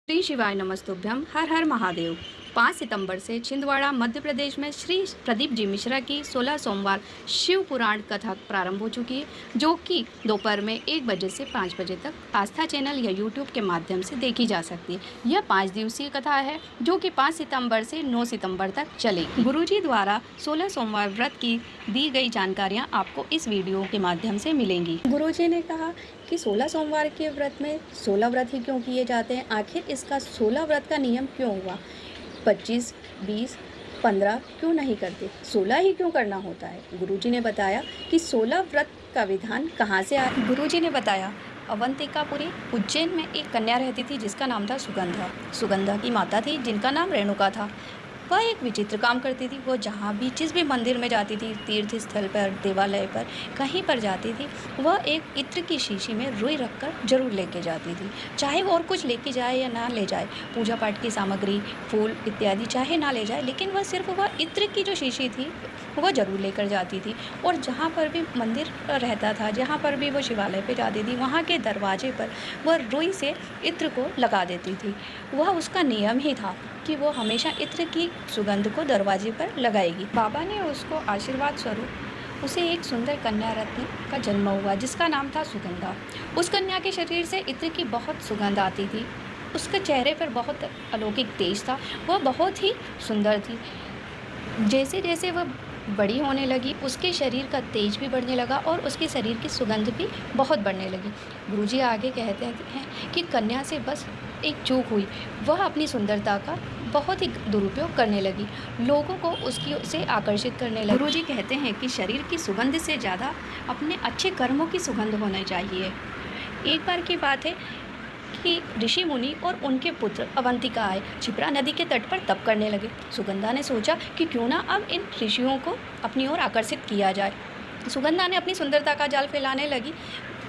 श्री शिवाय नमस्तुभ्यम। हर हर महादेव। 5 सितंबर से छिंदवाड़ा मध्य प्रदेश में श्री प्रदीप जी मिश्रा की 16 सोमवार शिव पुराण कथा प्रारंभ हो चुकी है, जो कि दोपहर में 1 बजे से 5 बजे तक आस्था चैनल या यूट्यूब के माध्यम से देखी जा सकती है। यह 5 दिवसीय कथा है, जो कि 5 सितंबर से 9 सितंबर तक चलेगी। गुरुजी द्वारा 16 सोमवार व्रत की दी गई जानकारियाँ आपको इस वीडियो के माध्यम से मिलेंगी। गुरुजी ने कहा कि 16 सोमवार के व्रत में 16 व्रत ही क्यों किए जाते हैं, आखिर इसका 16 व्रत का नियम क्यों हुआ, 25, 20, 15 क्यों नहीं करते, 16 ही क्यों करना होता है। गुरुजी ने बताया कि 16 व्रत का विधान कहाँ से आया। गुरुजी ने बताया, अवंतिकापुरी उज्जैन में एक कन्या रहती थी जिसका नाम था सुगंधा। सुगंधा की माता थी जिनका नाम रेणुका था। वह एक विचित्र काम करती थी। वो जहाँ भी जिस भी मंदिर में जाती थी, तीर्थ स्थल पर, देवालय पर, कहीं पर जाती थी, वह एक इत्र की शीशी में रुई रखकर जरूर लेके जाती थी। चाहे वो और कुछ लेके जाए या ना ले जाए, पूजा पाठ की सामग्री, फूल इत्यादि चाहे ना ले जाए, लेकिन वह सिर्फ वह इत्र की जो शीशी थी वह ज़रूर लेकर जाती थी। और जहाँ पर भी मंदिर रहता था, जहाँ पर भी वो शिवालय पे जाती थी, वहाँ के दरवाजे पर वह रुई से इत्र को लगा देती थी। वह उसका नियम ही था कि वो हमेशा इत्र की सुगंध को दरवाजे पर लगाएगी। बाबा ने उसको आशीर्वाद स्वरूप उसे एक सुंदर कन्या रत्न का जन्म हुआ, जिसका नाम था सुगंधा। उस कन्या के शरीर से इत्र की बहुत सुगंध आती थी। उसके चेहरे पर बहुत अलौकिक तेज था। वह बहुत ही सुंदर थी। जैसे जैसे वह बड़ी होने लगी, उसके शरीर का तेज भी बढ़ने लगा और उसके शरीर की सुगंध भी बहुत बढ़ने लगी। गुरुजी आगे कहते हैं कि कन्या से बस एक चूक हुई, वह अपनी सुंदरता का बहुत ही दुरुपयोग करने लगी, लोगों को उसकी से आकर्षित करने लगी। गुरुजी कहते हैं कि शरीर की सुगंध से ज़्यादा अपने अच्छे कर्मों की सुगंध होनी चाहिए। एक बार की बात है कि ऋषि मुनि और उनके पुत्र अवंतिका आए, क्षिप्रा नदी के तट पर तप करने लगे। सुगंधा ने सोचा कि क्यों ना अब इन ऋषियों को अपनी ओर आकर्षित किया जाए। सुगंधा ने अपनी सुंदरता का जाल फैलाने लगी।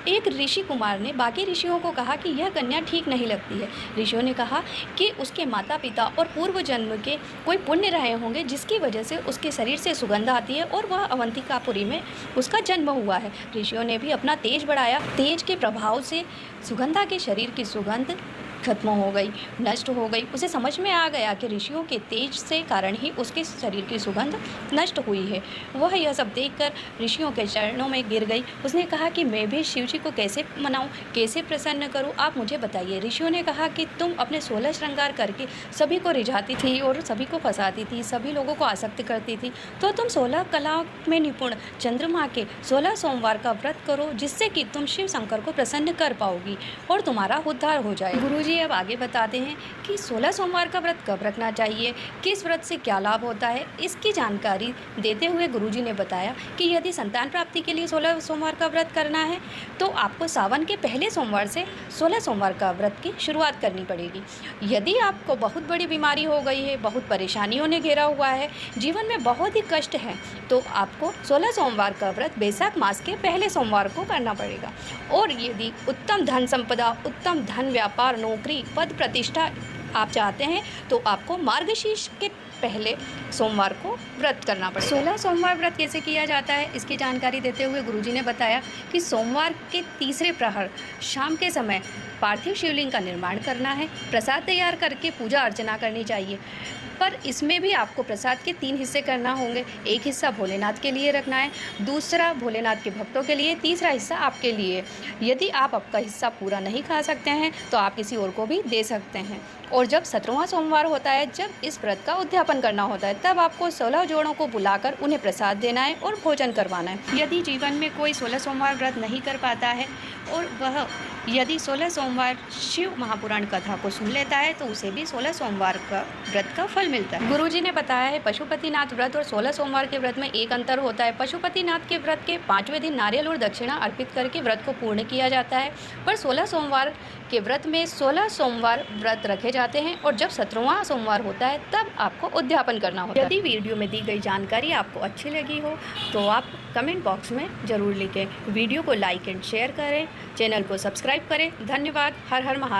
एक ऋषि कुमार ने बाकी ऋषियों को कहा कि यह कन्या ठीक नहीं लगती है। ऋषियों ने कहा कि उसके माता पिता और पूर्व जन्म के कोई पुण्य रहे होंगे, जिसकी वजह से उसके शरीर से सुगंध आती है और वह अवंतिकापुरी में उसका जन्म हुआ है। ऋषियों ने भी अपना तेज बढ़ाया। तेज के प्रभाव से सुगंधा के शरीर की सुगंध खत्म हो गई, नष्ट हो गई। उसे समझ में आ गया कि ऋषियों के तेज से कारण ही उसके शरीर की सुगंध नष्ट हुई है। वह यह सब देखकर ऋषियों के चरणों में गिर गई। उसने कहा कि मैं भी शिव जी को कैसे मनाऊं, कैसे प्रसन्न करूं, आप मुझे बताइए। ऋषियों ने कहा कि तुम अपने 16 श्रृंगार करके सभी को रिझाती थी और सभी को फंसाती थी, सभी लोगों को आसक्त करती थी, तो तुम 16 कलाओं में निपुण चंद्रमा के 16 सोमवार का व्रत करो, जिससे कि तुम शिव शंकर को प्रसन्न कर पाओगी और तुम्हारा उद्धार हो जाए। गुरुजी अब आगे बताते हैं कि 16 सोमवार का व्रत कब रखना चाहिए, किस व्रत से क्या लाभ होता है। इसकी जानकारी देते हुए गुरुजी ने बताया कि यदि संतान प्राप्ति के लिए 16 सोमवार का व्रत करना है, तो आपको सावन के पहले सोमवार से 16 सोमवार का व्रत की शुरुआत करनी पड़ेगी। यदि आपको बहुत बड़ी बीमारी हो गई है, बहुत परेशानियों ने घेरा हुआ है, जीवन में बहुत ही कष्ट है, तो आपको 16 सोमवार का व्रत बैसाख मास के पहले सोमवार को करना पड़ेगा। और यदि उत्तम धन संपदा, उत्तम धन, व्यापार, नौकरी, पद प्रतिष्ठा आप चाहते हैं, तो आपको मार्गशीर्ष के पहले सोमवार को व्रत करना पड़ेगा। 16 सोमवार व्रत कैसे किया जाता है, इसकी जानकारी देते हुए गुरुजी ने बताया कि सोमवार के तीसरे प्रहर शाम के समय पार्थिव शिवलिंग का निर्माण करना है। प्रसाद तैयार करके पूजा अर्चना करनी चाहिए, पर इसमें भी आपको प्रसाद के 3 हिस्से करना होंगे। एक हिस्सा भोलेनाथ के लिए रखना है, दूसरा भोलेनाथ के भक्तों के लिए, तीसरा हिस्सा आपके लिए। यदि आप आपका हिस्सा पूरा नहीं खा सकते हैं, तो आप किसी और को भी दे सकते हैं। और जब 17वां सोमवार होता है, जब इस व्रत का उद्यापन करना होता है, तब आपको 16 जोड़ों को बुलाकर उन्हें प्रसाद देना है और भोजन करवाना है। यदि जीवन में कोई 16 सोमवार व्रत नहीं कर पाता है और वह यदि 16 सोमवार शिव महापुराण कथा को सुन लेता है, तो उसे भी 16 सोमवार का व्रत का फल मिलता है। गुरुजी ने बताया है, पशुपतिनाथ व्रत और 16 सोमवार के व्रत में एक अंतर होता है। पशुपतिनाथ के व्रत के 5वें दिन नारियल और दक्षिणा अर्पित करके व्रत को पूर्ण किया जाता है, पर 16 सोमवार के व्रत में 16 सोमवार व्रत रखे जाते हैं और जब 17वां सोमवार होता है, तब आपको उद्यापन करना होता है। यदि वीडियो में दी गई जानकारी आपको अच्छी लगी हो, तो आप कमेंट बॉक्स में ज़रूर लिखें। वीडियो को लाइक एंड शेयर करें, चैनल को सब्सक्राइब करें। धन्यवाद। हर हर महादेव।